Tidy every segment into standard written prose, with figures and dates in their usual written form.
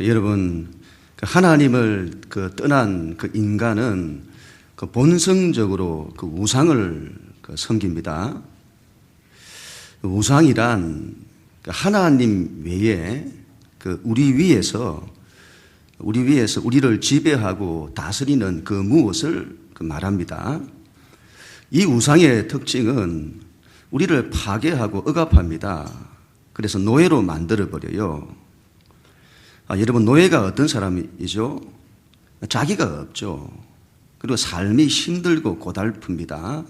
여러분, 하나님을 떠난 인간은 본성적으로 우상을 섬깁니다. 우상이란 하나님 외에 우리 위에서 우리를 지배하고 다스리는 그 무엇을 말합니다. 이 우상의 특징은 우리를 파괴하고 억압합니다. 그래서 노예로 만들어버려요. 여러분, 노예가 어떤 사람이죠? 자기가 없죠. 그리고 삶이 힘들고 고달픕니다.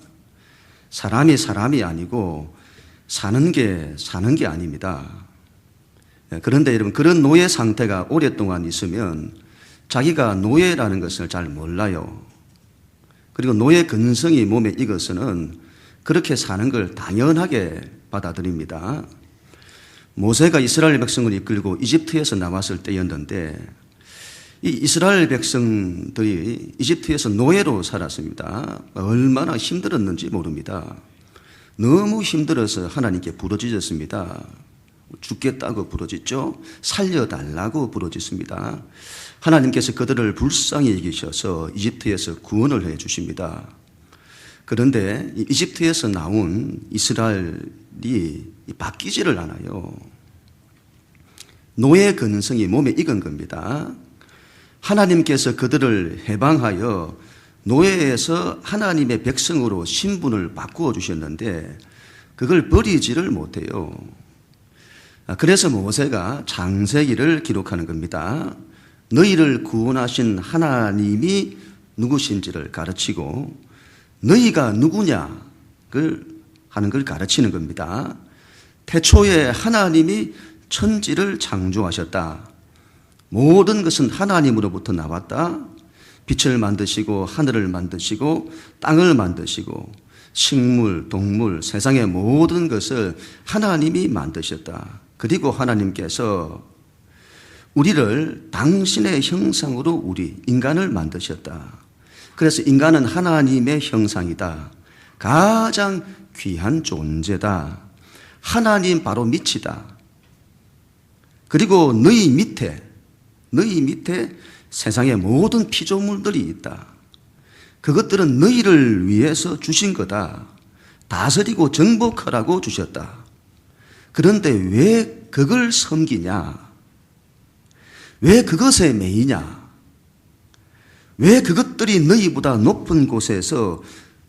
사람이 아니고 사는 게 아닙니다. 그런데 여러분, 그런 노예 상태가 오랫동안 있으면 자기가 노예라는 것을 잘 몰라요. 그리고 노예 근성이 몸에 익어서는 그렇게 사는 걸 당연하게 받아들입니다. 모세가 이스라엘 백성을 이끌고 이집트에서 나왔을 때였는데, 이 이스라엘 백성들이 이집트에서 노예로 살았습니다. 얼마나 힘들었는지 모릅니다. 너무 힘들어서 하나님께 부르짖었습니다. 죽겠다고 부르짖죠. 살려달라고 부르짖습니다. 하나님께서 그들을 불쌍히 여기셔서 이집트에서 구원을 해 주십니다. 그런데 이집트에서 나온 이스라엘이 바뀌지를 않아요. 노예 근성이 몸에 익은 겁니다. 하나님께서 그들을 해방하여 노예에서 하나님의 백성으로 신분을 바꾸어 주셨는데 그걸 버리지를 못해요. 그래서 모세가 창세기를 기록하는 겁니다. 너희를 구원하신 하나님이 누구신지를 가르치고 너희가 누구냐 하는 걸 가르치는 겁니다. 태초에 하나님이 천지를 창조하셨다. 모든 것은 하나님으로부터 나왔다. 빛을 만드시고 하늘을 만드시고 땅을 만드시고 식물, 동물, 세상의 모든 것을 하나님이 만드셨다. 그리고 하나님께서 우리를 당신의 형상으로 우리 인간을 만드셨다. 그래서 인간은 하나님의 형상이다. 가장 귀한 존재다. 하나님 바로 밑이다. 그리고 너희 밑에 세상의 모든 피조물들이 있다. 그것들은 너희를 위해서 주신 거다. 다스리고 정복하라고 주셨다. 그런데 왜 그걸 섬기냐? 왜 그것에 매이냐? 왜 그것들이 너희보다 높은 곳에서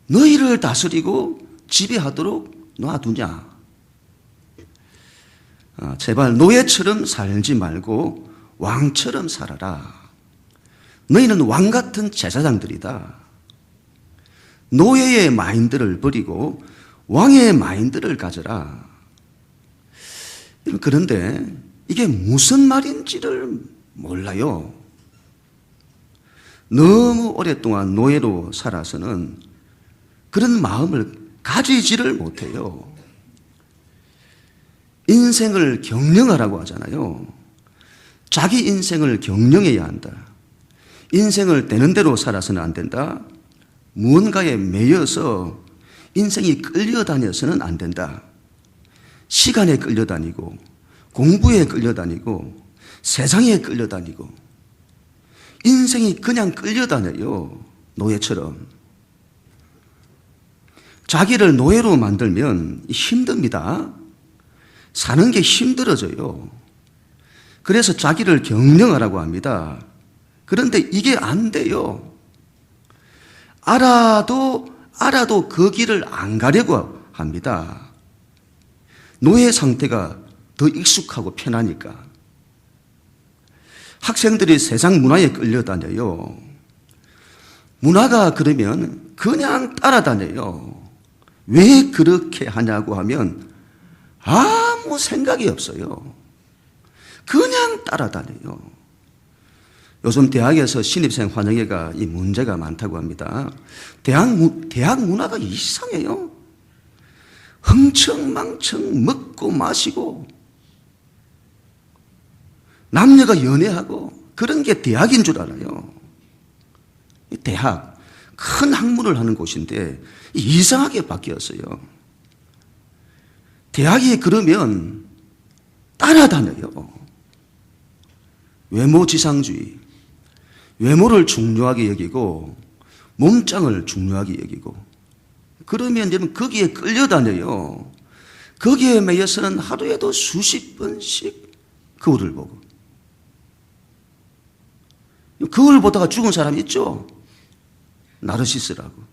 너희를 다스리고 지배하도록 놔두냐? 제발 노예처럼 살지 말고 왕처럼 살아라. 너희는 왕 같은 제사장들이다. 노예의 마인드를 버리고 왕의 마인드를 가져라. 그런데 이게 무슨 말인지를 몰라요. 너무 오랫동안 노예로 살아서는 그런 마음을 가지지를 못해요. 인생을 경영하라고 하잖아요. 자기 인생을 경영해야 한다. 인생을 되는 대로 살아서는 안 된다. 무언가에 매여서 인생이 끌려다녀서는 안 된다. 시간에 끌려다니고 공부에 끌려다니고 세상에 끌려다니고 인생이 그냥 끌려다녀요. 노예처럼. 자기를 노예로 만들면 힘듭니다. 사는 게 힘들어져요. 그래서 자기를 경영하라고 합니다. 그런데 이게 안 돼요. 알아도 그 길을 안 가려고 합니다. 노예 상태가 더 익숙하고 편하니까. 학생들이 세상 문화에 끌려다녀요. 문화가 그러면 그냥 따라다녀요. 왜 그렇게 하냐고 하면 아무 생각이 없어요. 그냥 따라다녀요. 요즘 대학에서 신입생 환영회가 이 문제가 많다고 합니다. 대학 문화가 이상해요. 흥청망청 먹고 마시고 남녀가 연애하고 그런 게 대학인 줄 알아요. 대학, 큰 학문을 하는 곳인데 이상하게 바뀌었어요. 대학이 그러면 따라다녀요. 외모지상주의, 외모를 중요하게 여기고 몸짱을 중요하게 여기고, 그러면 여러분 거기에 끌려다녀요. 거기에 매여서는 하루에도 수십 번씩 거울을 보고, 거울 보다가 죽은 사람 있죠? 나르시스라고.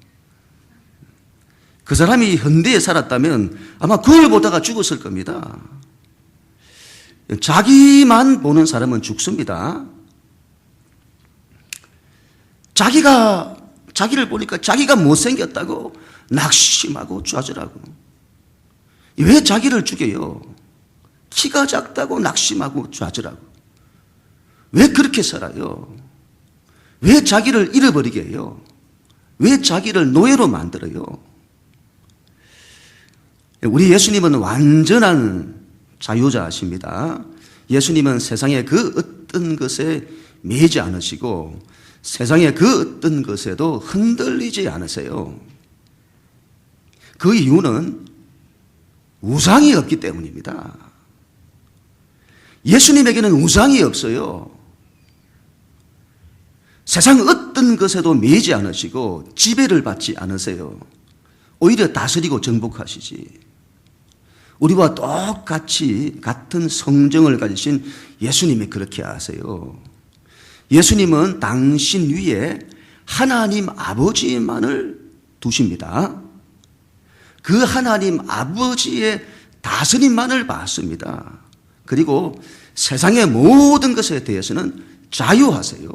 그 사람이 현대에 살았다면 아마 거울 보다가 죽었을 겁니다. 자기만 보는 사람은 죽습니다. 자기를 보니까 자기가 못생겼다고 낙심하고 좌절하고. 왜 자기를 죽여요? 키가 작다고 낙심하고 좌절하고. 왜 그렇게 살아요? 왜 자기를 잃어버리게 해요? 왜 자기를 노예로 만들어요? 우리 예수님은 완전한 자유자이십니다. 예수님은 세상의 그 어떤 것에 매이지 않으시고 세상의 그 어떤 것에도 흔들리지 않으세요. 그 이유는 우상이 없기 때문입니다. 예수님에게는 우상이 없어요. 세상 어떤 것에도 매이지 않으시고 지배를 받지 않으세요. 오히려 다스리고 정복하시지. 우리와 똑같이 같은 성정을 가지신 예수님이 그렇게 하세요. 예수님은 당신 위에 하나님 아버지만을 두십니다. 그 하나님 아버지의 다스림만을 받습니다. 그리고 세상의 모든 것에 대해서는 자유하세요.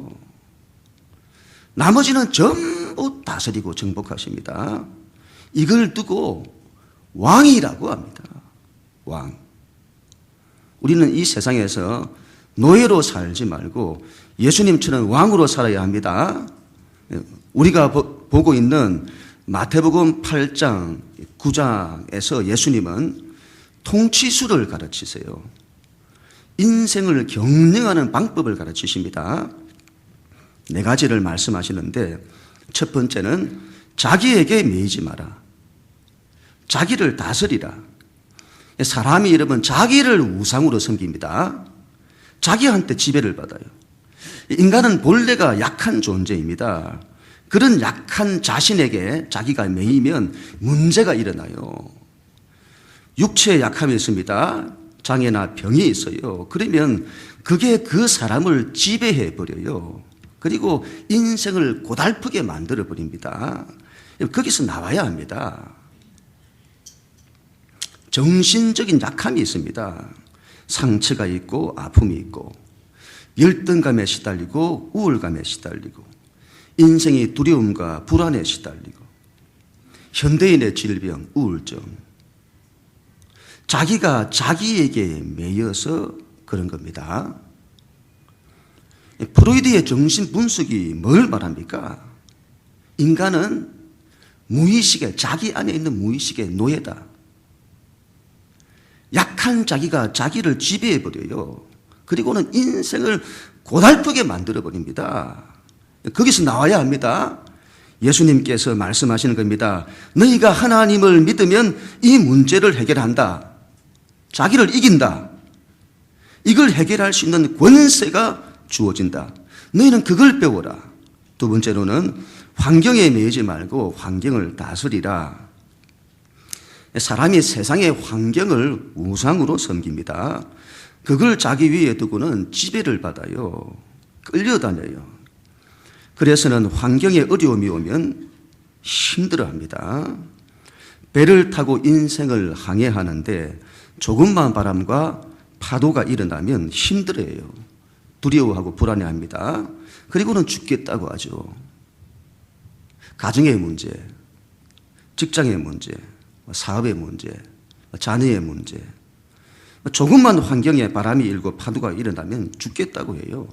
나머지는 전부 다스리고 정복하십니다. 이걸 두고 왕이라고 합니다. 왕. 우리는 이 세상에서 노예로 살지 말고 예수님처럼 왕으로 살아야 합니다. 우리가 보고 있는 마태복음 8장 9장에서 예수님은 통치술을 가르치세요. 인생을 경영하는 방법을 가르치십니다. 4가지를 말씀하시는데, 첫 번째는 자기에게 매이지 마라. 자기를 다스리라. 사람이 여러분 자기를 우상으로 섬깁니다. 자기한테 지배를 받아요. 인간은 본래가 약한 존재입니다. 그런 약한 자신에게 자기가 매이면 문제가 일어나요. 육체에 약함이 있습니다. 장애나 병이 있어요. 그러면 그게 그 사람을 지배해 버려요. 그리고 인생을 고달프게 만들어 버립니다. 거기서 나와야 합니다. 정신적인 약함이 있습니다. 상처가 있고 아픔이 있고 열등감에 시달리고 우울감에 시달리고 인생이 두려움과 불안에 시달리고 현대인의 질병, 우울증. 자기가 자기에게 매여서 그런 겁니다. 프로이드의 정신 분석이 뭘 말합니까? 인간은 무의식의, 자기 안에 있는 무의식의 노예다. 약한 자기가 자기를 지배해버려요. 그리고는 인생을 고달프게 만들어버립니다. 거기서 나와야 합니다. 예수님께서 말씀하시는 겁니다. 너희가 하나님을 믿으면 이 문제를 해결한다. 자기를 이긴다. 이걸 해결할 수 있는 권세가 주어진다. 너희는 그걸 배워라. 두 번째로는 환경에 매이지 말고 환경을 다스리라. 사람이 세상의 환경을 우상으로 섬깁니다. 그걸 자기 위에 두고는 지배를 받아요. 끌려다녀요. 그래서는 환경에 어려움이 오면 힘들어합니다. 배를 타고 인생을 항해하는데 조금만 바람과 파도가 일어나면 힘들어해요. 두려워하고 불안해합니다. 그리고는 죽겠다고 하죠. 가정의 문제, 직장의 문제, 사업의 문제, 자녀의 문제. 조금만 환경에 바람이 일고 파도가 일어나면 죽겠다고 해요.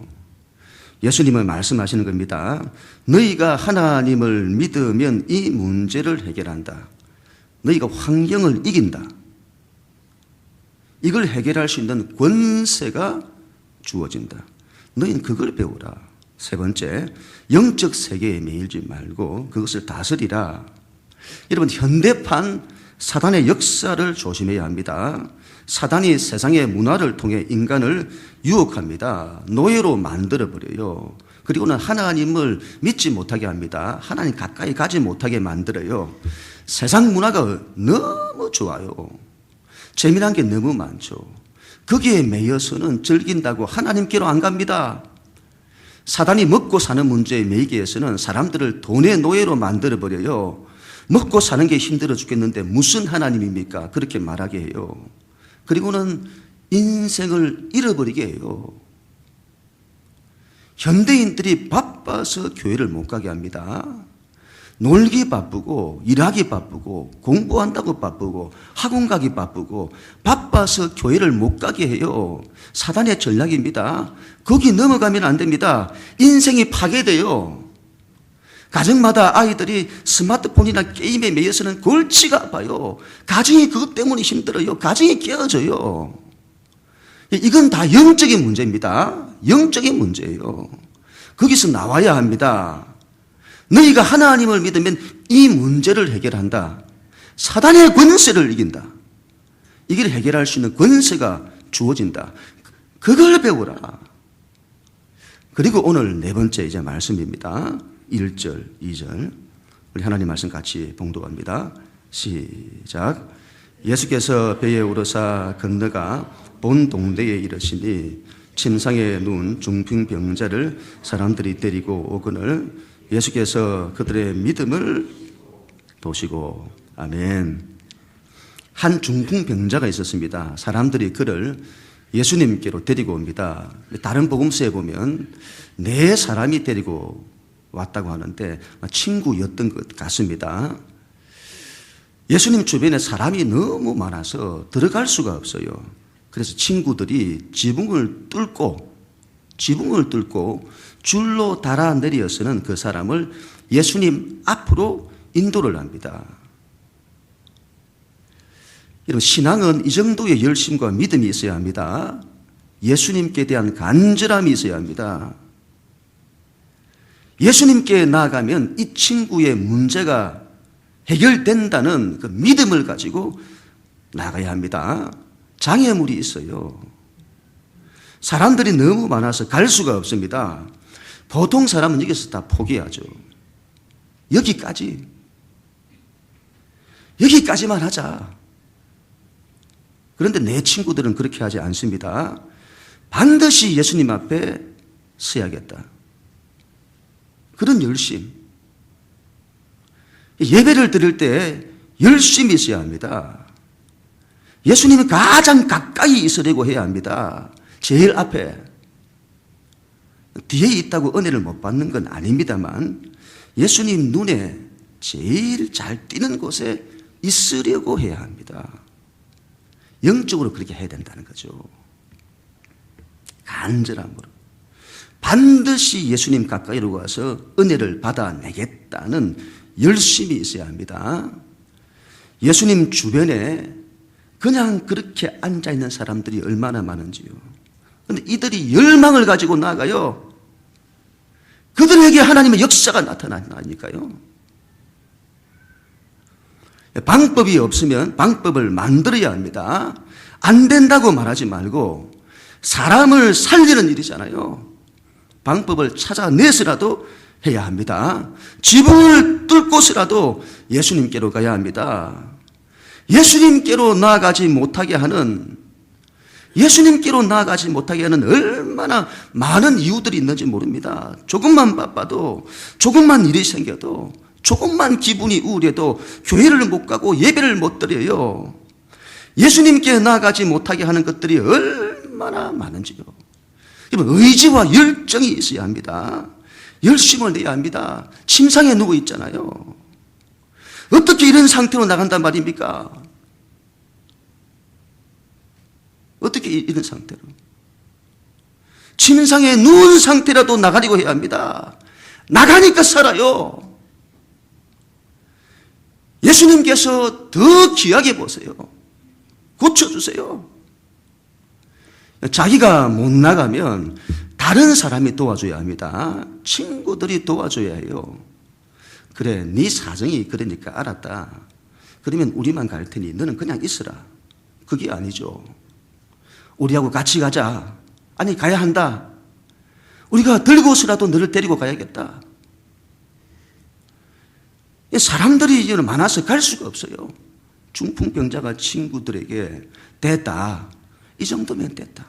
예수님은 말씀하시는 겁니다. 너희가 하나님을 믿으면 이 문제를 해결한다. 너희가 환경을 이긴다. 이걸 해결할 수 있는 권세가 주어진다. 너희는 그걸 배우라. 세 번째, 영적 세계에 매이지 말고 그것을 다스리라. 여러분, 현대판 사단의 역사를 조심해야 합니다. 사단이 세상의 문화를 통해 인간을 유혹합니다. 노예로 만들어버려요. 그리고는 하나님을 믿지 못하게 합니다. 하나님 가까이 가지 못하게 만들어요. 세상 문화가 너무 좋아요. 재미난 게 너무 많죠. 거기에 매여서는 즐긴다고 하나님께로 안 갑니다. 사단이 먹고 사는 문제에 매이기 위해서는 사람들을 돈의 노예로 만들어버려요. 먹고 사는 게 힘들어 죽겠는데 무슨 하나님입니까? 그렇게 말하게 해요. 그리고는 인생을 잃어버리게 해요. 현대인들이 바빠서 교회를 못 가게 합니다. 놀기 바쁘고 일하기 바쁘고 공부한다고 바쁘고 학원 가기 바쁘고 바빠서 교회를 못 가게 해요. 사단의 전략입니다. 거기 넘어가면 안 됩니다. 인생이 파괴돼요. 가정마다 아이들이 스마트폰이나 게임에 매여서는 골치가 아파요. 가정이 그것 때문에 힘들어요. 가정이 깨어져요. 이건 다 영적인 문제입니다. 영적인 문제예요. 거기서 나와야 합니다. 너희가 하나님을 믿으면 이 문제를 해결한다. 사단의 권세를 이긴다. 이걸 해결할 수 있는 권세가 주어진다. 그걸 배우라. 그리고 오늘 네 번째 이제 말씀입니다. 1절, 2절. 우리 하나님 말씀 같이 봉독합니다. 시작. 예수께서 배에 오르사 건너가 본 동네에 이르시니 침상에 누운 중풍병자를 사람들이 데리고 오거늘 예수께서 그들의 믿음을 보시고, 아멘. 한 중풍병자가 있었습니다. 사람들이 그를 예수님께로 데리고 옵니다. 다른 복음서에 보면 네 사람이 데리고 왔다고 하는데 친구였던 것 같습니다. 예수님 주변에 사람이 너무 많아서 들어갈 수가 없어요. 그래서 친구들이 지붕을 뚫고 줄로 달아 내려서는 그 사람을 예수님 앞으로 인도를 합니다. 여러분, 신앙은 이 정도의 열심과 믿음이 있어야 합니다. 예수님께 대한 간절함이 있어야 합니다. 예수님께 나아가면 이 친구의 문제가 해결된다는 그 믿음을 가지고 나가야 합니다. 장애물이 있어요. 사람들이 너무 많아서 갈 수가 없습니다. 보통 사람은 여기서 다 포기하죠. 여기까지만 하자. 그런데 내 친구들은 그렇게 하지 않습니다. 반드시 예수님 앞에 서야겠다. 그런 열심. 예배를 드릴 때 열심히 있어야 합니다. 예수님이 가장 가까이 있으려고 해야 합니다. 제일 앞에. 뒤에 있다고 은혜를 못 받는 건 아닙니다만 예수님 눈에 제일 잘 띄는 곳에 있으려고 해야 합니다. 영적으로 그렇게 해야 된다는 거죠. 간절함으로. 반드시 예수님 가까이로 가서 은혜를 받아내겠다는 열심이 있어야 합니다. 예수님 주변에 그냥 그렇게 앉아있는 사람들이 얼마나 많은지요. 그런데 이들이 열망을 가지고 나아가요. 그들에게 하나님의 역사가 나타나니까요. 방법이 없으면 방법을 만들어야 합니다. 안 된다고 말하지 말고 사람을 살리는 일이잖아요. 방법을 찾아내서라도 해야 합니다. 지붕을 뚫고서라도 예수님께로 가야 합니다. 예수님께로 나아가지 못하게 하는 얼마나 많은 이유들이 있는지 모릅니다. 조금만 바빠도, 조금만 일이 생겨도, 조금만 기분이 우울해도 교회를 못 가고 예배를 못 드려요. 예수님께 나아가지 못하게 하는 것들이 얼마나 많은지요. 의지와 열정이 있어야 합니다. 열심을 내야 합니다. 침상에 누워 있잖아요. 어떻게 이런 상태로 나간단 말입니까? 어떻게 이런 상태로? 침상에 누운 상태라도 나가려고 해야 합니다. 나가니까 살아요. 예수님께서 더 귀하게 보세요. 고쳐주세요. 자기가 못 나가면 다른 사람이 도와줘야 합니다. 친구들이 도와줘야 해요. 그래, 네 사정이 그러니까 알았다. 그러면 우리만 갈 테니 너는 그냥 있어라. 그게 아니죠. 우리하고 같이 가자. 아니, 가야 한다. 우리가 들고서라도 너를 데리고 가야겠다. 사람들이 많아서 갈 수가 없어요. 중풍병자가 친구들에게 됐다. 이 정도면 됐다.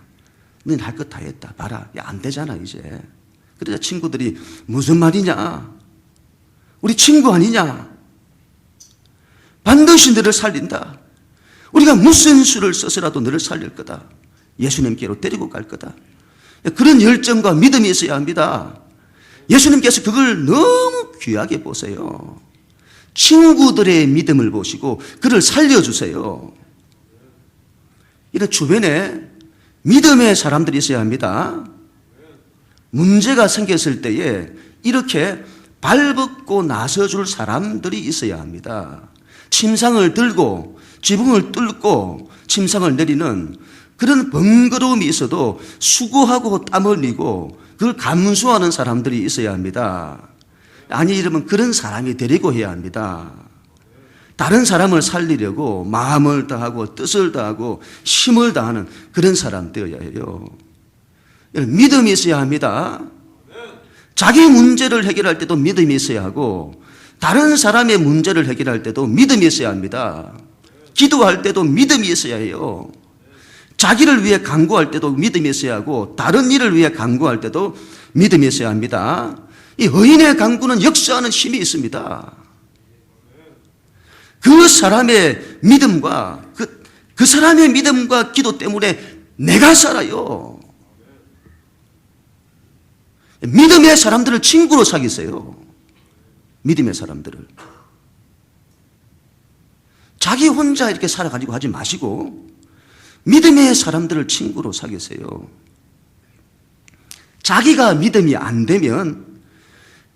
너는 할 것 다 했다. 봐라. 야, 안 되잖아, 이제. 그래서 친구들이 무슨 말이냐? 우리 친구 아니냐? 반드시 너를 살린다. 우리가 무슨 수를 써서라도 너를 살릴 거다. 예수님께로 데리고 갈 거다. 그런 열정과 믿음이 있어야 합니다. 예수님께서 그걸 너무 귀하게 보세요. 친구들의 믿음을 보시고 그를 살려주세요. 이런 주변에 믿음의 사람들이 있어야 합니다. 문제가 생겼을 때에 이렇게 발벗고 나서줄 사람들이 있어야 합니다. 침상을 들고 지붕을 뚫고 침상을 내리는 그런 번거로움이 있어도 수고하고 땀 흘리고 그걸 감수하는 사람들이 있어야 합니다. 아니, 이러면 그런 사람이 데리고 해야 합니다. 다른 사람을 살리려고 마음을 다하고 뜻을 다하고 힘을 다하는 그런 사람 되어야 해요. 믿음이 있어야 합니다. 자기 문제를 해결할 때도 믿음이 있어야 하고 다른 사람의 문제를 해결할 때도 믿음이 있어야 합니다. 기도할 때도 믿음이 있어야 해요. 자기를 위해 간구할 때도 믿음이 있어야 하고 다른 일을 위해 간구할 때도 믿음이 있어야 합니다. 이 의인의 간구는 역사하는 힘이 있습니다. 그 사람의 믿음과 그 사람의 믿음과 기도 때문에 내가 살아요. 믿음의 사람들을 친구로 사귀세요. 믿음의 사람들을. 자기 혼자 이렇게 살아가지고 하지 마시고 믿음의 사람들을 친구로 사귀세요. 자기가 믿음이 안 되면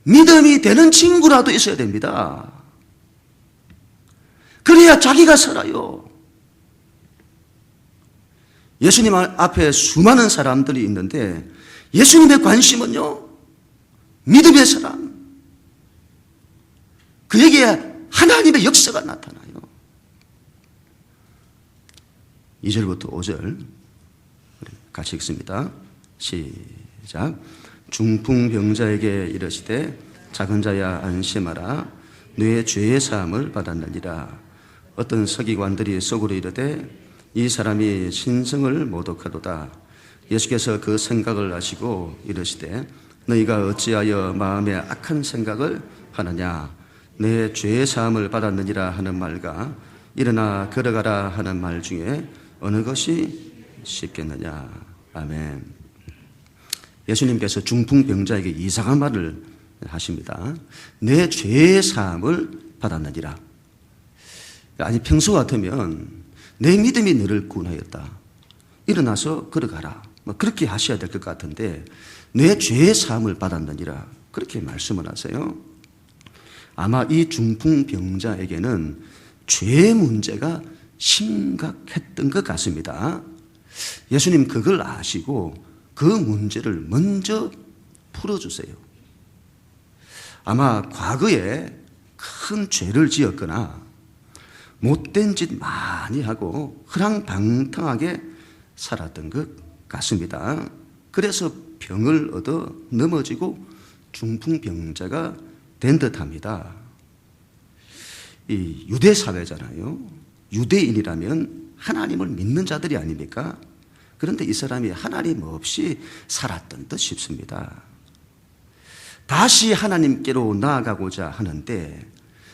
믿음이 되는 친구라도 있어야 됩니다. 그래야 자기가 살아요. 예수님 앞에 수많은 사람들이 있는데 예수님의 관심은요, 믿음의 사람. 그에게 하나님의 역사가 나타나요. 2절부터 5절 같이 읽습니다. 시작. 중풍병자에게 이르시되 작은 자야 안심하라. 네 죄의 사함을 받았느니라. 어떤 서기관들이 속으로 이르되 이 사람이 신성을 모독하도다. 예수께서 그 생각을 아시고 이르시되 너희가 어찌하여 마음에 악한 생각을 하느냐. 내 죄의 사함을 받았느니라 하는 말과 일어나 걸어가라 하는 말 중에 어느 것이 쉽겠느냐. 아멘. 예수님께서 중풍병자에게 이상한 말을 하십니다. 내 죄의 사함을 받았느니라. 아니, 평소 같으면 내 믿음이 너를 구원하였다. 일어나서 걸어가라. 그렇게 하셔야 될 것 같은데 내 죄의 사함을 받았느니라. 그렇게 말씀을 하세요. 아마 이 중풍병자에게는 죄의 문제가 심각했던 것 같습니다. 예수님 그걸 아시고 그 문제를 먼저 풀어주세요. 아마 과거에 큰 죄를 지었거나 못된 짓 많이 하고 허랑방탕하게 살았던 것 같습니다. 그래서 병을 얻어 넘어지고 중풍병자가 된 듯합니다. 이 유대 사회잖아요. 유대인이라면 하나님을 믿는 자들이 아닙니까? 그런데 이 사람이 하나님 없이 살았던 듯 싶습니다. 다시 하나님께로 나아가고자 하는데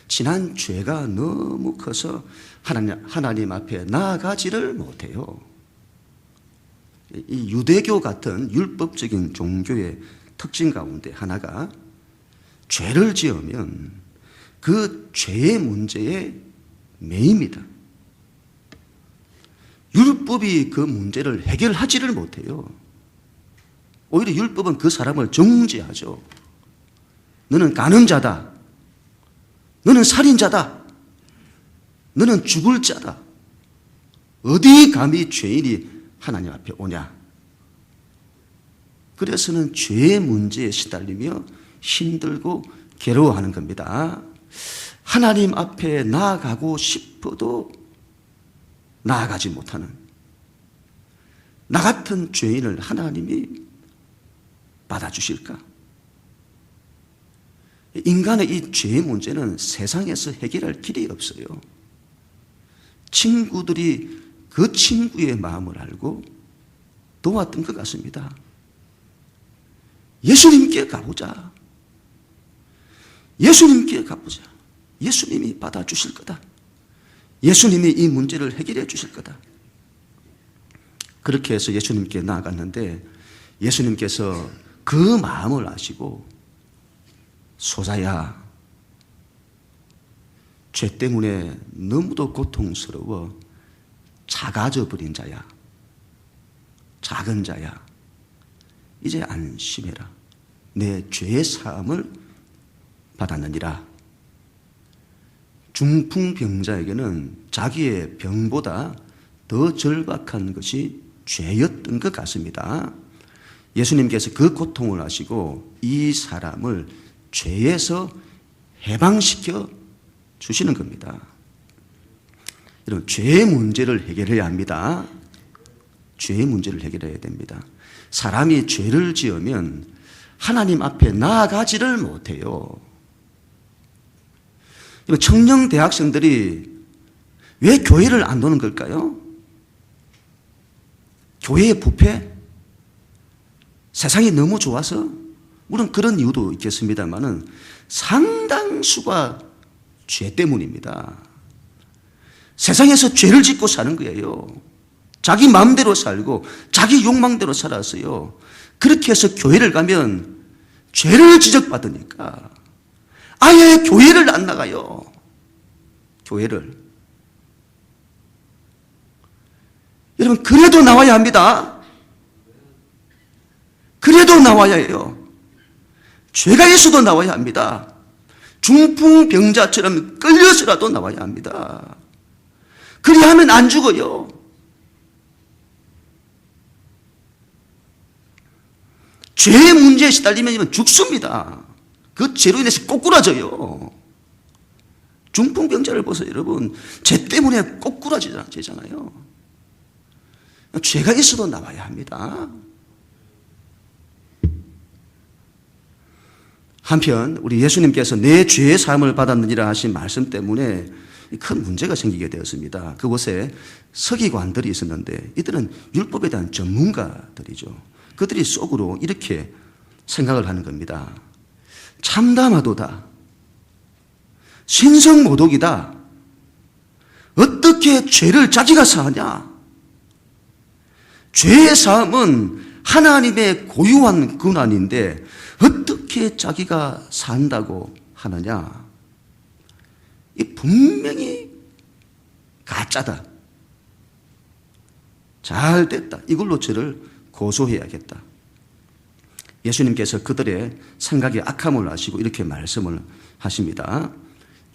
지난 죄가 너무 커서 하나님 앞에 나아가지를 못해요. 이 유대교 같은 율법적인 종교의 특징 가운데 하나가 죄를 지으면 그 죄의 문제에 매입니다. 율법이 그 문제를 해결하지를 못해요. 오히려 율법은 그 사람을 정죄하죠. 너는 간음자다. 너는 살인자다. 너는 죽을 자다. 어디 감히 죄인이 하나님 앞에 오냐. 그래서는 죄의 문제에 시달리며 힘들고 괴로워하는 겁니다. 하나님 앞에 나아가고 싶어도 나아가지 못하는 나 같은 죄인을 하나님이 받아주실까? 인간의 이 죄의 문제는 세상에서 해결할 길이 없어요. 친구들이 그 친구의 마음을 알고 도왔던 것 같습니다. 예수님께 가보자. 예수님께 가보자. 예수님이 받아주실 거다. 예수님이 이 문제를 해결해 주실 거다. 그렇게 해서 예수님께 나아갔는데 예수님께서 그 마음을 아시고 소자야, 죄 때문에 너무도 고통스러워 작아져 버린 자야, 작은 자야, 이제 안심해라. 내 죄의 사함을 받았느니라. 중풍병자에게는 자기의 병보다 더 절박한 것이 죄였던 것 같습니다. 예수님께서 그 고통을 아시고 이 사람을 죄에서 해방시켜 주시는 겁니다. 이런 죄의 문제를 해결해야 합니다. 죄의 문제를 해결해야 됩니다. 사람이 죄를 지으면 하나님 앞에 나아가지를 못해요. 청년 대학생들이 왜 교회를 안 도는 걸까요? 교회의 부패? 세상이 너무 좋아서? 물론 그런 이유도 있겠습니다만은 상당수가 죄 때문입니다. 세상에서 죄를 짓고 사는 거예요. 자기 마음대로 살고 자기 욕망대로 살았어요. 그렇게 해서 교회를 가면 죄를 지적받으니까 아예 교회를 안 나가요. 교회를. 여러분, 그래도 나와야 합니다. 그래도 나와야 해요. 죄가 있어도 나와야 합니다. 중풍병자처럼 끌려서라도 나와야 합니다. 그리하면 안 죽어요. 죄의 문제에 시달리면 죽습니다. 그 죄로 인해서 꼬꾸라져요. 중풍병자를 보세요, 여러분. 죄 때문에 꼬꾸라지잖아요. 죄가 있어도 나와야 합니다. 한편 우리 예수님께서 내 죄의 사함을 받았느니라 하신 말씀 때문에 큰 문제가 생기게 되었습니다. 그곳에 서기관들이 있었는데 이들은 율법에 대한 전문가들이죠. 그들이 속으로 이렇게 생각을 하는 겁니다. 참담하도다. 신성모독이다. 어떻게 죄를 자기가 사하냐? 죄의 사함은 하나님의 고유한 권한인데 어떻게 자기가 산다고 하느냐? 이 분명히 가짜다. 잘 됐다. 이걸로 저를 고소해야겠다. 예수님께서 그들의 생각의 악함을 아시고 이렇게 말씀을 하십니다.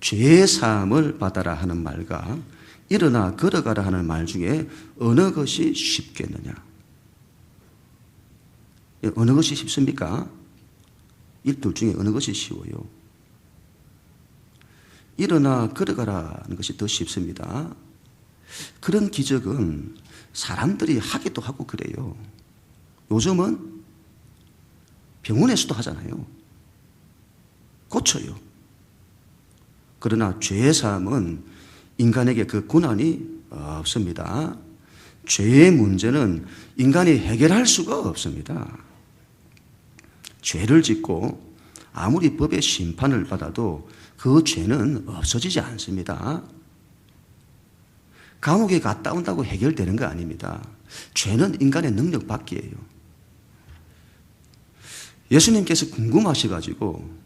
죄의 사함을 받아라 하는 말과 일어나 걸어가라 하는 말 중에 어느 것이 쉽겠느냐? 어느 것이 쉽습니까? 이 둘 중에 어느 것이 쉬워요? 일어나 걸어가라는 것이 더 쉽습니다. 그런 기적은 사람들이 하기도 하고 그래요. 요즘은 병원에서도 하잖아요. 고쳐요. 그러나 죄의 사함은 인간에게 그 권한이 없습니다. 죄의 문제는 인간이 해결할 수가 없습니다. 죄를 짓고 아무리 법의 심판을 받아도 그 죄는 없어지지 않습니다. 감옥에 갔다 온다고 해결되는 거 아닙니다. 죄는 인간의 능력 밖이에요. 예수님께서 궁금하셔가지고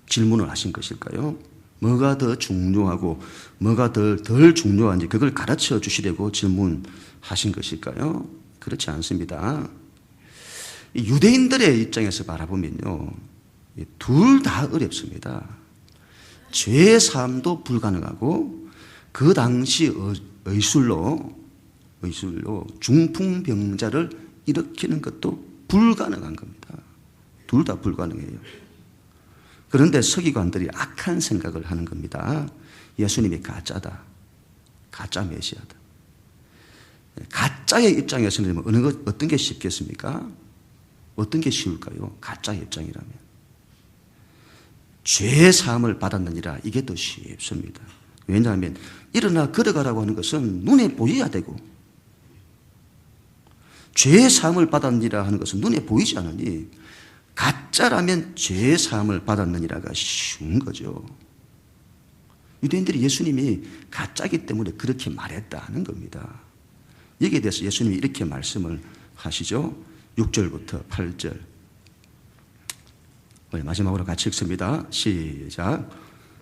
질문을 하신 것일까요? 뭐가 더 중요하고 뭐가 덜 중요한지 그걸 가르쳐 주시려고 질문하신 것일까요? 그렇지 않습니다. 유대인들의 입장에서 바라보면요, 둘 다 어렵습니다. 죄의 사함도 불가능하고 그 당시 의술로 중풍병자를 일으키는 것도 불가능한 겁니다. 둘 다 불가능해요. 그런데 서기관들이 악한 생각을 하는 겁니다. 예수님이 가짜다. 가짜 메시아다. 가짜의 입장에서는 어떤 게 쉽겠습니까? 어떤 게 쉬울까요? 가짜의 입장이라면. 죄 사함을 받았느니라, 이게 더 쉽습니다. 왜냐하면 일어나 걸어가라고 하는 것은 눈에 보여야 되고, 죄 사함을 받았느니라 하는 것은 눈에 보이지 않으니 가짜라면 죄 사함을 받았느니라가 쉬운 거죠. 유대인들이 예수님이 가짜이기 때문에 그렇게 말했다는 겁니다. 여기에 대해서 예수님이 이렇게 말씀을 하시죠. 6절부터 8절. 마지막으로 같이 읽습니다. 시작.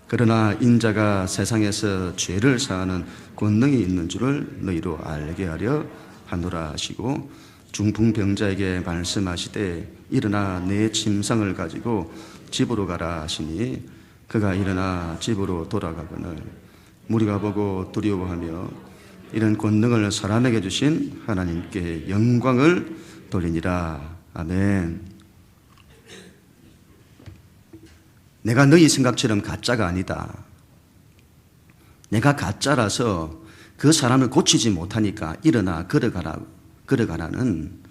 그러나 인자가 세상에서 죄를 사하는 권능이 있는 줄을 너희로 알게 하려 하노라 하시고, 중풍병자에게 말씀하시되 일어나 내 침상을 가지고 집으로 가라 하시니 그가 일어나 집으로 돌아가거늘 무리가 보고 두려워하며 이런 권능을 사람에게 주신 하나님께 영광을 돌리니라. 아멘. 내가 너희 생각처럼 가짜가 아니다. 내가 가짜라서 그 사람을 고치지 못하니까 일어나 걸어가라는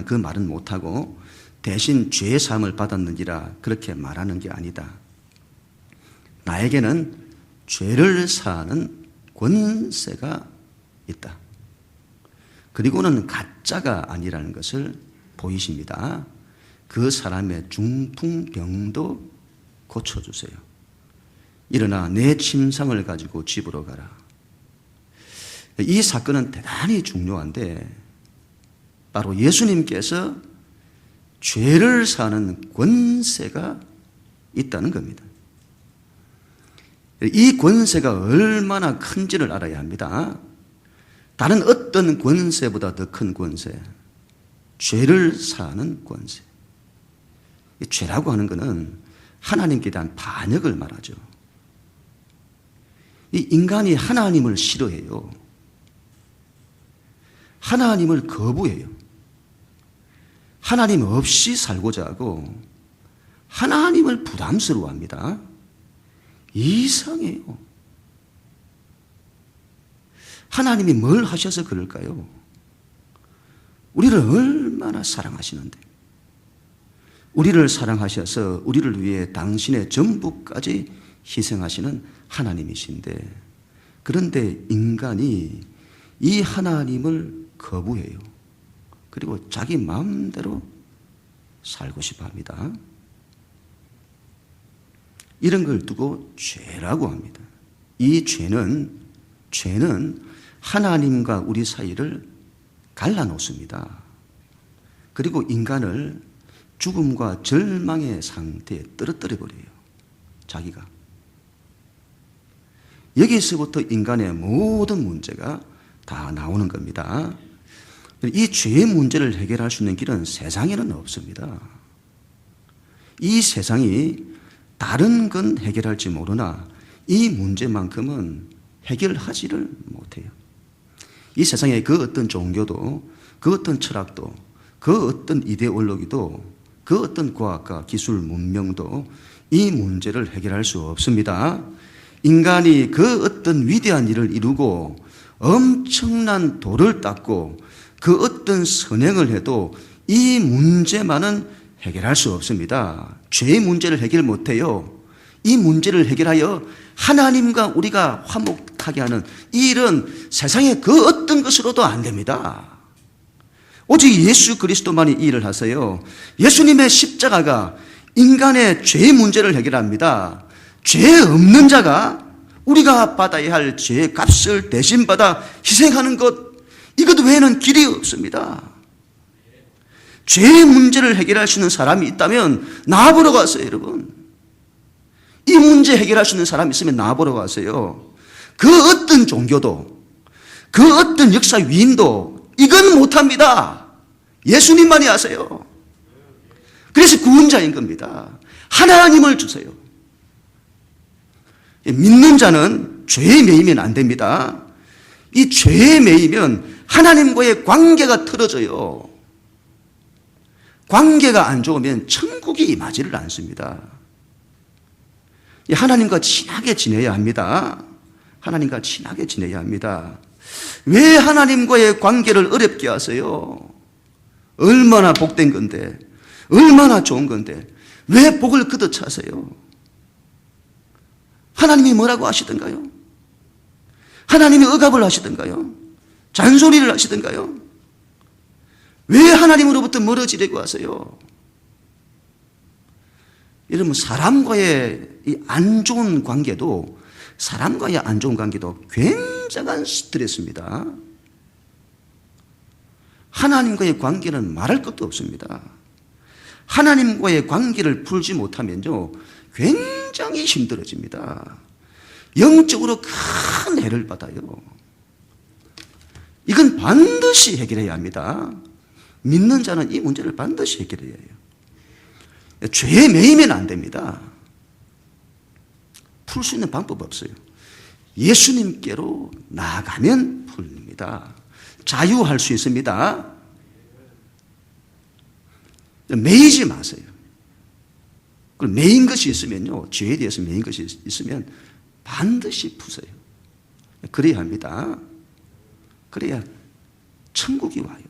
그 말은 못하고 대신 죄 사함을 받았느니라 그렇게 말하는 게 아니다. 나에게는 죄를 사하는 권세가 있다. 그리고는 가짜가 아니라는 것을 보이십니다. 그 사람의 중풍병도 고쳐주세요. 일어나 내 침상을 가지고 집으로 가라. 이 사건은 대단히 중요한데 바로 예수님께서 죄를 사는 권세가 있다는 겁니다. 이 권세가 얼마나 큰지를 알아야 합니다. 다른 어떤 권세보다 더 큰 권세, 죄를 사는 권세. 죄라고 하는 것은 하나님께 대한 반역을 말하죠. 이 인간이 하나님을 싫어해요. 하나님을 거부해요. 하나님 없이 살고자 하고 하나님을 부담스러워합니다. 이상해요. 하나님이 뭘 하셔서 그럴까요? 우리를 얼마나 사랑하시는데, 우리를 사랑하셔서 우리를 위해 당신의 전부까지 희생하시는 하나님이신데, 그런데 인간이 이 하나님을 거부해요. 그리고 자기 마음대로 살고 싶어 합니다. 이런 걸 두고 죄라고 합니다. 이 죄는 하나님과 우리 사이를 갈라놓습니다. 그리고 인간을 죽음과 절망의 상태에 떨어뜨려 버려요. 자기가. 여기서부터 인간의 모든 문제가 다 나오는 겁니다. 이 죄의 문제를 해결할 수 있는 길은 세상에는 없습니다. 이 세상이 다른 건 해결할지 모르나 이 문제만큼은 해결하지를 못해요. 이 세상에 그 어떤 종교도, 그 어떤 철학도, 그 어떤 이데올로기도, 그 어떤 과학과 기술 문명도 이 문제를 해결할 수 없습니다. 인간이 그 어떤 위대한 일을 이루고 엄청난 돌을 닦고 그 어떤 선행을 해도 이 문제만은 해결할 수 없습니다. 죄의 문제를 해결 못해요. 이 문제를 해결하여 하나님과 우리가 화목하게 하는 이 일은 세상의 그 어떤 것으로도 안 됩니다. 오직 예수 그리스도만이 이 일을 하세요. 예수님의 십자가가 인간의 죄의 문제를 해결합니다. 죄 없는 자가 우리가 받아야 할 죄의 값을 대신 받아 희생하는 것, 이것 외에는 길이 없습니다. 죄의 문제를 해결할 수 있는 사람이 있다면 나보러 가세요, 여러분. 이 문제 해결할 수 있는 사람이 있으면 나보러 가세요. 그 어떤 종교도, 그 어떤 역사 위인도 이건 못합니다. 예수님만이 하세요. 그래서 구원자인 겁니다. 하나님을 주세요. 믿는 자는 죄에 매이면 안 됩니다. 이 죄에 매이면 하나님과의 관계가 틀어져요. 관계가 안 좋으면 천국이 임하지를 않습니다. 하나님과 친하게 지내야 합니다. 하나님과 친하게 지내야 합니다. 왜 하나님과의 관계를 어렵게 하세요? 얼마나 복된 건데, 얼마나 좋은 건데 왜 복을 걷어차세요? 하나님이 뭐라고 하시던가요? 하나님이 억압을 하시던가요? 잔소리를 하시던가요? 왜 하나님으로부터 멀어지려고 하세요? 여러분, 사람과의 이 안 좋은 관계도, 사람과의 안 좋은 관계도 굉장한 스트레스입니다. 하나님과의 관계는 말할 것도 없습니다. 하나님과의 관계를 풀지 못하면요, 굉장히 힘들어집니다. 영적으로 큰 해를 받아요. 이건 반드시 해결해야 합니다. 믿는 자는 이 문제를 반드시 해결해야 해요. 죄에 매이면 안 됩니다. 풀 수 있는 방법 없어요. 예수님께로 나아가면 풀립니다. 자유할 수 있습니다. 매이지 마세요. 매인 것이 있으면요, 죄에 대해서 매인 것이 있으면 반드시 푸세요. 그래야 합니다. 그래야 천국이 와요.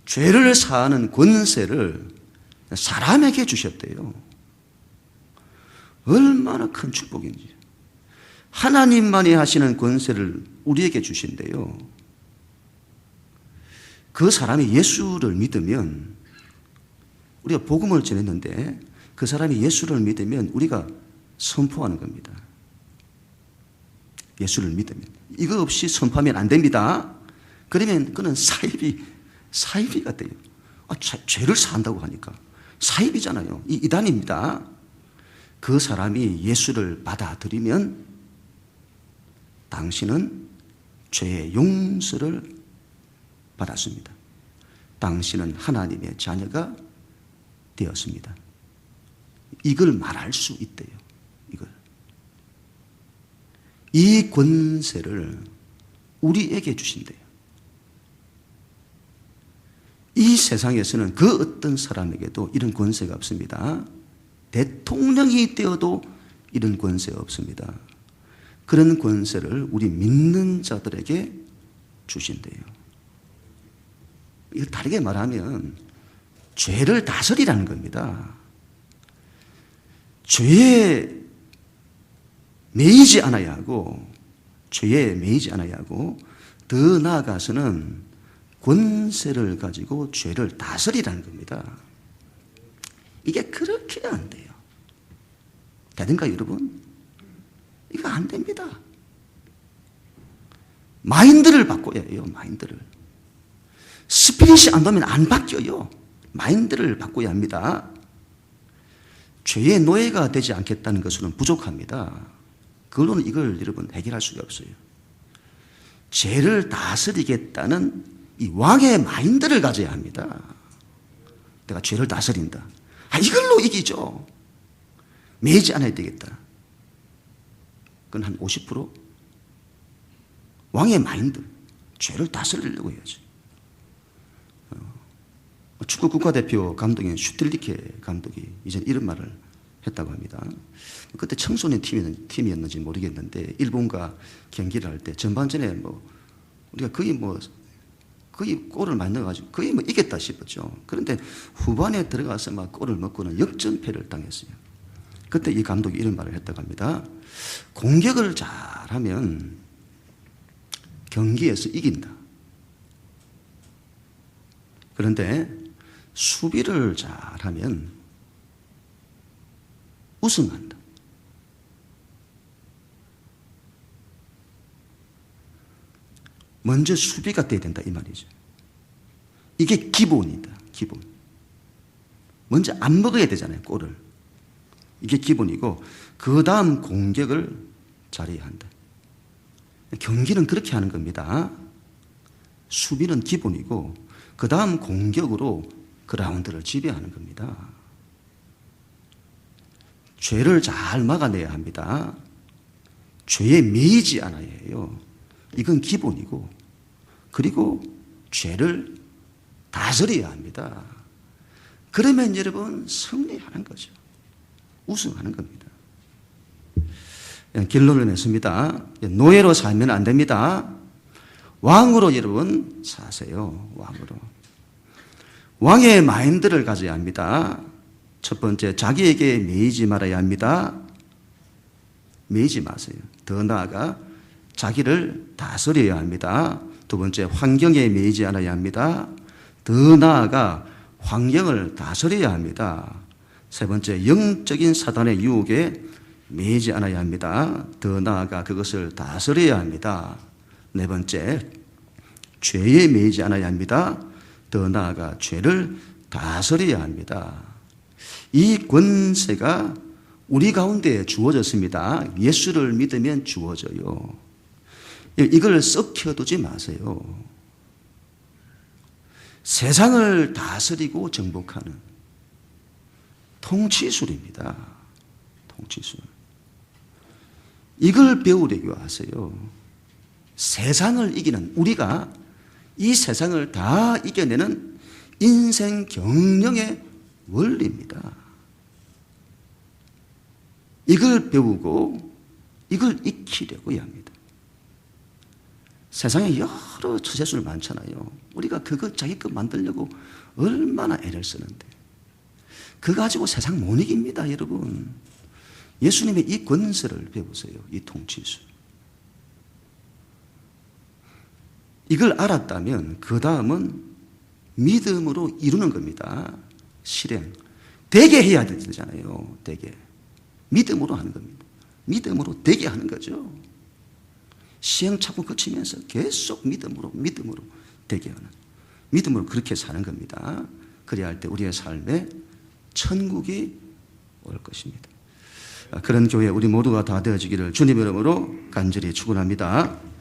죄를 사하는 권세를 사람에게 주셨대요. 얼마나 큰 축복인지. 하나님만이 하시는 권세를 우리에게 주신대요. 그 사람이 예수를 믿으면, 우리가 복음을 전했는데 그 사람이 예수를 믿으면 우리가 선포하는 겁니다. 예수를 믿으면. 이거 없이 선포하면 안 됩니다. 그러면 그는 사이비가 돼요. 죄를 사한다고 하니까 사이비잖아요. 이단입니다. 그 사람이 예수를 받아들이면 당신은 죄의 용서를 받았습니다. 당신은 하나님의 자녀가 되었습니다. 이걸 말할 수 있대요. 이 권세를 우리에게 주신대요. 이 세상에서는 그 어떤 사람에게도 이런 권세가 없습니다. 대통령이 되어도 이런 권세가 없습니다. 그런 권세를 우리 믿는 자들에게 주신대요. 이걸 다르게 말하면 죄를 다스리라는 겁니다. 죄에 매이지 않아야 하고, 더 나아가서는 권세를 가지고 죄를 다스리라는 겁니다. 이게 그렇게 안 돼요. 되는가요, 여러분? 이거 안 됩니다. 마인드를 바꿔야 해요, 마인드를. 스피릿이 안 되면 안 바뀌어요. 마인드를 바꿔야 합니다. 죄의 노예가 되지 않겠다는 것으로는 부족합니다. 그걸로는 이걸 여러분 해결할 수가 없어요. 죄를 다스리겠다는 이 왕의 마인드를 가져야 합니다. 내가 죄를 다스린다. 이걸로 이기죠. 매이지 않아야 되겠다. 그건 한 50%? 왕의 마인드. 죄를 다스리려고 해야지. 축구 국가대표 감독인 슈틸리케 감독이 이제 이런 말을 했다고 합니다. 그때 청소년 팀이었는지 모르겠는데 일본과 경기를 할 때 전반전에 우리가 거의 골을 많이 넣어가지고 거의 이겼다 싶었죠. 그런데 후반에 들어가서 골을 먹고는 역전패를 당했어요. 그때 이 감독이 이런 말을 했다고 합니다. 공격을 잘하면 경기에서 이긴다. 그런데 수비를 잘하면 우승한다. 먼저 수비가 돼야 된다 이 말이죠. 이게 기본이다. 기본. 먼저 안 먹어야 되잖아요, 골을. 이게 기본이고 그 다음 공격을 잘해야 한다. 경기는 그렇게 하는 겁니다. 수비는 기본이고 그 다음 공격으로 그라운드를 지배하는 겁니다. 죄를 잘 막아내야 합니다. 죄에 매이지 않아야 해요. 이건 기본이고, 그리고 죄를 다스려야 합니다. 그러면 여러분 승리하는 거죠. 우승하는 겁니다. 결론을 냈습니다. 노예로 살면 안 됩니다. 왕으로 여러분 사세요. 왕으로. 왕의 마인드를 가져야 합니다. 첫 번째, 자기에게 매이지 말아야 합니다. 매이지 마세요. 더 나아가 자기를 다스려야 합니다. 두 번째, 환경에 매이지 않아야 합니다. 더 나아가 환경을 다스려야 합니다. 세 번째, 영적인 사단의 유혹에 매이지 않아야 합니다. 더 나아가 그것을 다스려야 합니다. 네 번째, 죄에 매이지 않아야 합니다. 더 나아가 죄를 다스려야 합니다. 이 권세가 우리 가운데 주어졌습니다. 예수를 믿으면 주어져요. 이걸 썩혀두지 마세요. 세상을 다스리고 정복하는 통치술입니다. 통치술. 이걸 배우려고 하세요. 세상을 이기는, 우리가 이 세상을 다 이겨내는 인생 경영의 원리입니다. 이걸 배우고 이걸 익히려고 합니다. 세상에 여러 처세술 많잖아요. 우리가 그거 자기 것 만들려고 얼마나 애를 쓰는데 그거 가지고 세상 못 이깁니다, 여러분. 예수님의 이 권세를 배우세요. 이 통치술. 이걸 알았다면 그 다음은 믿음으로 이루는 겁니다. 실행. 되게 해야 되잖아요. 되게. 믿음으로 하는 겁니다. 믿음으로 되게 하는 거죠. 시행착오 거치면서 계속 믿음으로 되게 하는. 믿음으로 그렇게 사는 겁니다. 그래야 할 때 우리의 삶에 천국이 올 것입니다. 그런 교회 우리 모두가 다 되어지기를 주님 이름으로 간절히 축원합니다.